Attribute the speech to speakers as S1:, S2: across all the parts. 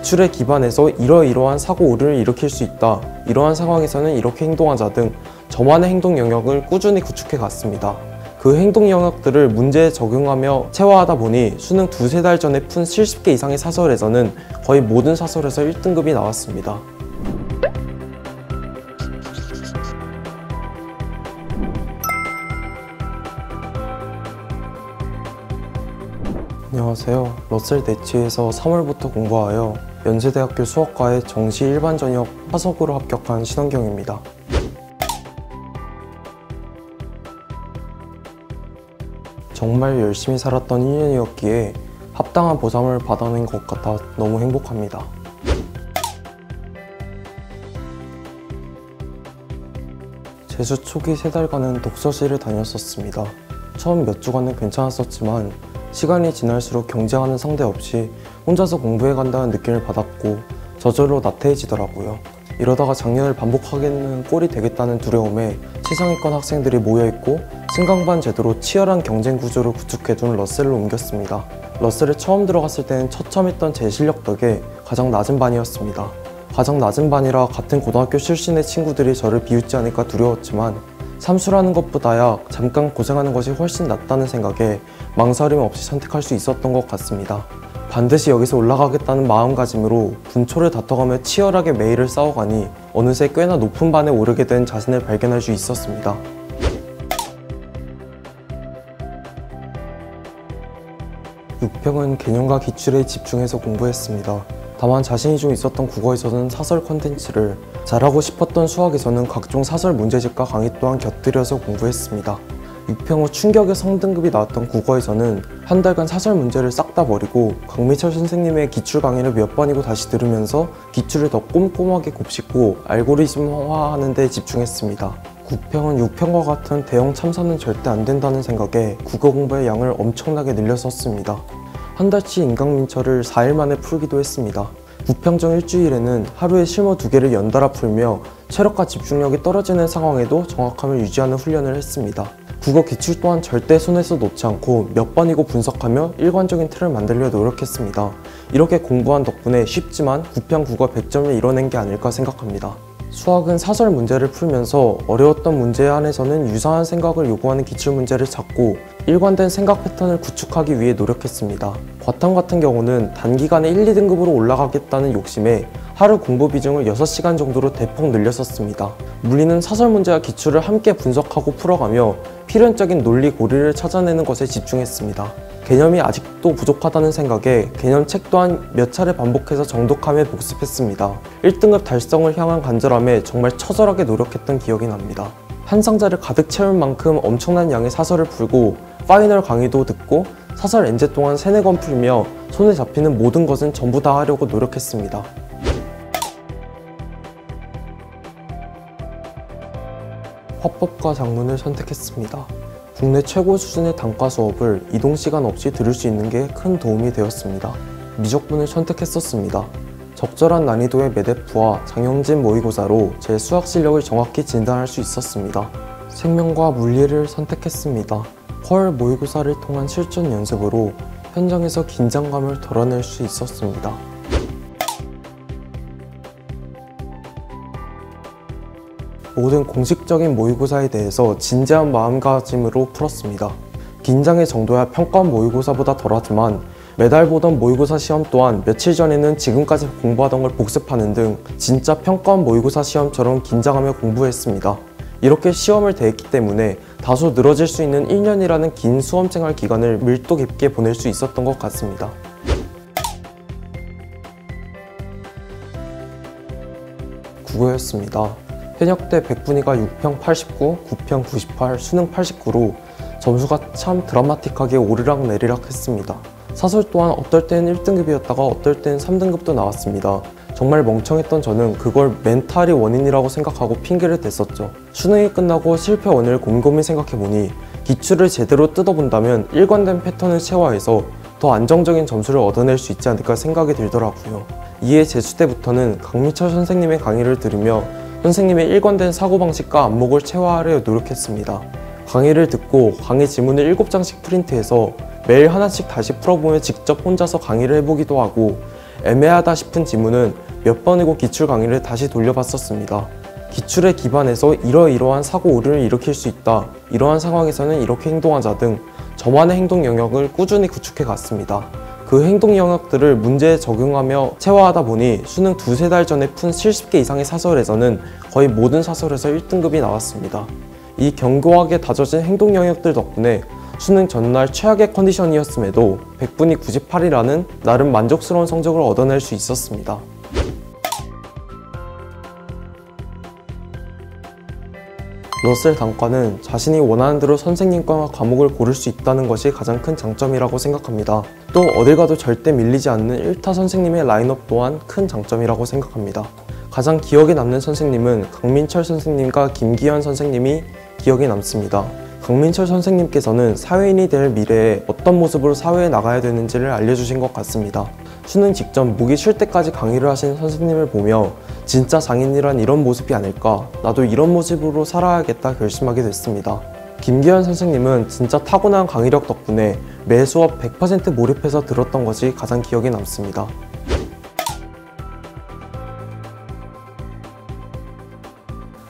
S1: 기출에 기반해서 이러이러한 사고 오류를 일으킬 수 있다, 이러한 상황에서는 이렇게 행동하자 등 저만의 행동 영역을 꾸준히 구축해 갔습니다. 그 행동 영역들을 문제에 적용하며 체화하다 보니 수능 두세 달 전에 푼 70개 이상의 사설에서는 거의 모든 사설에서 1등급이 나왔습니다. 안녕하세요. 러셀 대치에서 3월부터 공부하여 연세대학교 수학과의 정시 일반 전형 화석으로 합격한 신원경입니다. 정말 열심히 살았던 1년이었기에 합당한 보상을 받아낸 것 같아 너무 행복합니다. 재수 초기 3달간은 독서실을 다녔었습니다. 처음 몇 주간은 괜찮았었지만 시간이 지날수록 경쟁하는 상대 없이 혼자서 공부해간다는 느낌을 받았고 저절로 나태해지더라고요. 이러다가 작년을 반복하겠는 꼴이 되겠다는 두려움에 최상위권 학생들이 모여있고 승강반 제도로 치열한 경쟁 구조를 구축해둔 러셀로 옮겼습니다. 러셀에 처음 들어갔을 때는 처참했던 제 실력 덕에 가장 낮은 반이었습니다. 가장 낮은 반이라 같은 고등학교 출신의 친구들이 저를 비웃지 않을까 두려웠지만 삼수라는 것보다야 잠깐 고생하는 것이 훨씬 낫다는 생각에 망설임 없이 선택할 수 있었던 것 같습니다. 반드시 여기서 올라가겠다는 마음가짐으로 분초를 다퉈가며 치열하게 매일을 싸워가니 어느새 꽤나 높은 반에 오르게 된 자신을 발견할 수 있었습니다. 육평은 개념과 기출에 집중해서 공부했습니다. 다만 자신이 좀 있었던 국어에서는 사설 콘텐츠를, 잘하고 싶었던 수학에서는 각종 사설 문제집과 강의 또한 곁들여서 공부했습니다. 6평 후 충격의 성등급이 나왔던 국어에서는 한 달간 사설 문제를 싹 다 버리고 강미철 선생님의 기출 강의를 몇 번이고 다시 들으면서 기출을 더 꼼꼼하게 곱씹고 알고리즘화하는 데 집중했습니다. 9평은 6평과 같은 대형 참사는 절대 안 된다는 생각에 국어 공부의 양을 엄청나게 늘렸었습니다. 한 달치 인강민철을 4일 만에 풀기도 했습니다. 9평 전 일주일에는 하루에 실무 2개를 연달아 풀며 체력과 집중력이 떨어지는 상황에도 정확함을 유지하는 훈련을 했습니다. 국어 기출 또한 절대 손에서 놓지 않고 몇 번이고 분석하며 일관적인 틀을 만들려 노력했습니다. 이렇게 공부한 덕분에 쉽지만 9평 국어 100점을 이뤄낸 게 아닐까 생각합니다. 수학은 사설 문제를 풀면서 어려웠던 문제에 한해서는 유사한 생각을 요구하는 기출문제를 찾고 일관된 생각 패턴을 구축하기 위해 노력했습니다. 과탐 같은 경우는 단기간에 1, 2등급으로 올라가겠다는 욕심에 하루 공부 비중을 6시간 정도로 대폭 늘렸었습니다. 물리는 사설 문제와 기출을 함께 분석하고 풀어가며 필연적인 논리 고리를 찾아내는 것에 집중했습니다. 개념이 아직도 부족하다는 생각에 개념책 또한 몇 차례 반복해서 정독하며 복습했습니다. 1등급 달성을 향한 간절함에 정말 처절하게 노력했던 기억이 납니다. 한 상자를 가득 채울 만큼 엄청난 양의 사설을 풀고 파이널 강의도 듣고 사설 엔제 동안 3-4권 풀며 손에 잡히는 모든 것은 전부 다 하려고 노력했습니다. 화법과 작문을 선택했습니다. 국내 최고 수준의 단과 수업을 이동시간 없이 들을 수 있는 게 큰 도움이 되었습니다. 미적분을 선택했었습니다. 적절한 난이도의 메데프와 장영진 모의고사로 제 수학 실력을 정확히 진단할 수 있었습니다. 생명과 물리를 선택했습니다. 펄 모의고사를 통한 실전 연습으로 현장에서 긴장감을 덜어낼 수 있었습니다. 모든 공식적인 모의고사에 대해서 진지한 마음가짐으로 풀었습니다. 긴장의 정도야 평가원 모의고사보다 덜하지만 매달 보던 모의고사 시험 또한 며칠 전에는 지금까지 공부하던 걸 복습하는 등 진짜 평가원 모의고사 시험처럼 긴장하며 공부했습니다. 이렇게 시험을 대했기 때문에 다소 늘어질 수 있는 1년이라는 긴 수험생활 기간을 밀도 깊게 보낼 수 있었던 것 같습니다. 국어였습니다. 현역 때 100분위가 6평 89, 9평 98, 수능 89로 점수가 참 드라마틱하게 오르락내리락 했습니다. 사설 또한 어떨 때는 1등급이었다가 어떨 때는 3등급도 나왔습니다. 정말 멍청했던 저는 그걸 멘탈이 원인이라고 생각하고 핑계를 댔었죠. 수능이 끝나고 실패 원인을 곰곰이 생각해보니 기출을 제대로 뜯어본다면 일관된 패턴을 체화해서 더 안정적인 점수를 얻어낼 수 있지 않을까 생각이 들더라고요. 이에 재수 때부터는 강미철 선생님의 강의를 들으며 선생님의 일관된 사고방식과 안목을 체화하려 노력했습니다. 강의를 듣고 강의 지문을 7장씩 프린트해서 매일 하나씩 다시 풀어보며 직접 혼자서 강의를 해보기도 하고 애매하다 싶은 지문은 몇 번이고 기출 강의를 다시 돌려봤었습니다. 기출에 기반해서 이러이러한 사고 오류를 일으킬 수 있다, 이러한 상황에서는 이렇게 행동하자 등 저만의 행동 영역을 꾸준히 구축해 갔습니다. 그 행동 영역들을 문제에 적용하며 체화하다 보니 수능 두세 달 전에 푼 70개 이상의 사설에서는 거의 모든 사설에서 1등급이 나왔습니다. 이 견고하게 다져진 행동 영역들 덕분에 수능 전날 최악의 컨디션이었음에도 100분이 98이라는 나름 만족스러운 성적을 얻어낼 수 있었습니다. 러셀 단과는 자신이 원하는 대로 선생님과 과목을 고를 수 있다는 것이 가장 큰 장점이라고 생각합니다. 또 어딜 가도 절대 밀리지 않는 1타 선생님의 라인업 또한 큰 장점이라고 생각합니다. 가장 기억에 남는 선생님은 강민철 선생님과 김기현 선생님이 기억에 남습니다. 강민철 선생님께서는 사회인이 될 미래에 어떤 모습으로 사회에 나가야 되는지를 알려주신 것 같습니다. 수능 직전 목이 쉴 때까지 강의를 하신 선생님을 보며 진짜 장인이란 이런 모습이 아닐까, 나도 이런 모습으로 살아야겠다 결심하게 됐습니다. 김기현 선생님은 진짜 타고난 강의력 덕분에 매 수업 100% 몰입해서 들었던 것이 가장 기억에 남습니다.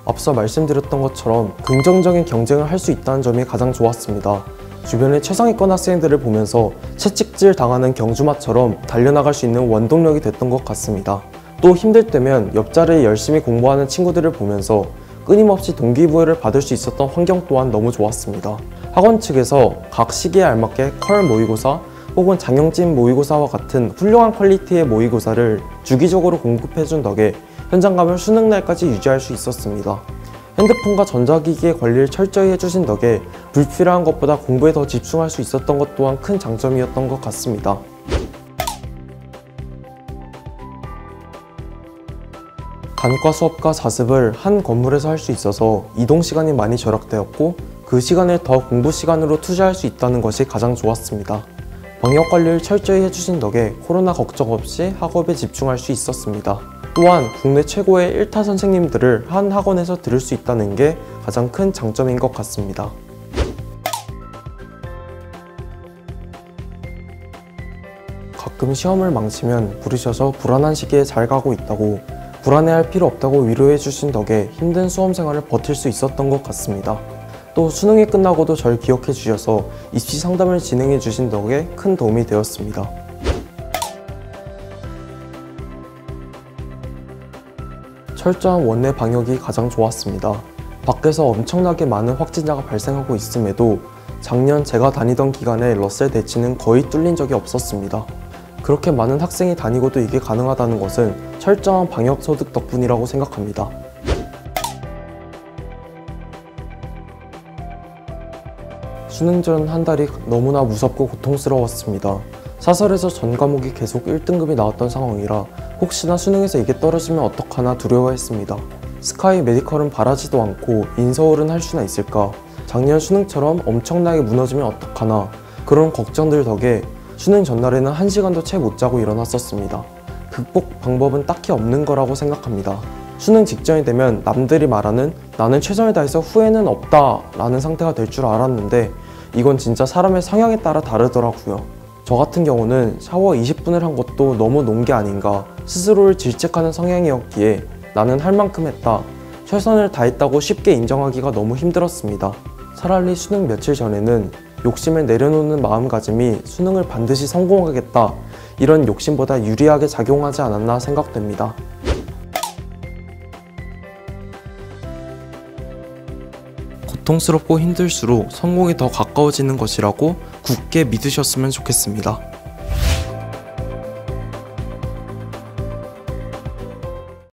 S1: 앞서 말씀드렸던 것처럼 긍정적인 경쟁을 할 수 있다는 점이 가장 좋았습니다. 주변의 최상위권 학생들을 보면서 채찍질 당하는 경주마처럼 달려나갈 수 있는 원동력이 됐던 것 같습니다. 또 힘들 때면 옆자리에 열심히 공부하는 친구들을 보면서 끊임없이 동기부여를 받을 수 있었던 환경 또한 너무 좋았습니다. 학원 측에서 각 시기에 알맞게 컬 모의고사 혹은 장영진 모의고사와 같은 훌륭한 퀄리티의 모의고사를 주기적으로 공급해준 덕에 현장감을 수능날까지 유지할 수 있었습니다. 핸드폰과 전자기기의 관리를 철저히 해주신 덕에 불필요한 것보다 공부에 더 집중할 수 있었던 것 또한 큰 장점이었던 것 같습니다. 단과 수업과 자습을 한 건물에서 할 수 있어서 이동 시간이 많이 절약되었고 그 시간을 더 공부 시간으로 투자할 수 있다는 것이 가장 좋았습니다. 방역 관리를 철저히 해주신 덕에 코로나 걱정 없이 학업에 집중할 수 있었습니다. 또한 국내 최고의 1타 선생님들을 한 학원에서 들을 수 있다는 게 가장 큰 장점인 것 같습니다. 가끔 시험을 망치면 부르셔서 불안한 시기에 잘 가고 있다고, 불안해할 필요 없다고 위로해 주신 덕에 힘든 수험생활을 버틸 수 있었던 것 같습니다. 또 수능이 끝나고도 절 기억해 주셔서 입시 상담을 진행해 주신 덕에 큰 도움이 되었습니다. 철저한 원내 방역이 가장 좋았습니다. 밖에서 엄청나게 많은 확진자가 발생하고 있음에도 작년 제가 다니던 기간에 러셀 대치는 거의 뚫린 적이 없었습니다. 그렇게 많은 학생이 다니고도 이게 가능하다는 것은 철저한 방역 소득 덕분이라고 생각합니다. 수능 전 한 달이 너무나 무섭고 고통스러웠습니다. 사설에서 전 과목이 계속 1등급이 나왔던 상황이라 혹시나 수능에서 이게 떨어지면 어떡하나 두려워했습니다. 스카이 메디컬은 바라지도 않고 인서울은 할 수나 있을까? 작년 수능처럼 엄청나게 무너지면 어떡하나? 그런 걱정들 덕에 수능 전날에는 1시간도 채 못 자고 일어났었습니다. 극복 방법은 딱히 없는 거라고 생각합니다. 수능 직전이 되면 남들이 말하는 나는 최선을 다해서 후회는 없다 라는 상태가 될 줄 알았는데 이건 진짜 사람의 성향에 따라 다르더라고요. 저 같은 경우는 샤워 20분을 한 것도 너무 논 게 아닌가, 스스로를 질책하는 성향이었기에 나는 할 만큼 했다, 최선을 다했다고 쉽게 인정하기가 너무 힘들었습니다. 차라리 수능 며칠 전에는 욕심을 내려놓는 마음가짐이 수능을 반드시 성공하겠다, 이런 욕심보다 유리하게 작용하지 않았나 생각됩니다. 고통스럽고 힘들수록 성공이 더 가까워지는 것이라고 굳게 믿으셨으면 좋겠습니다.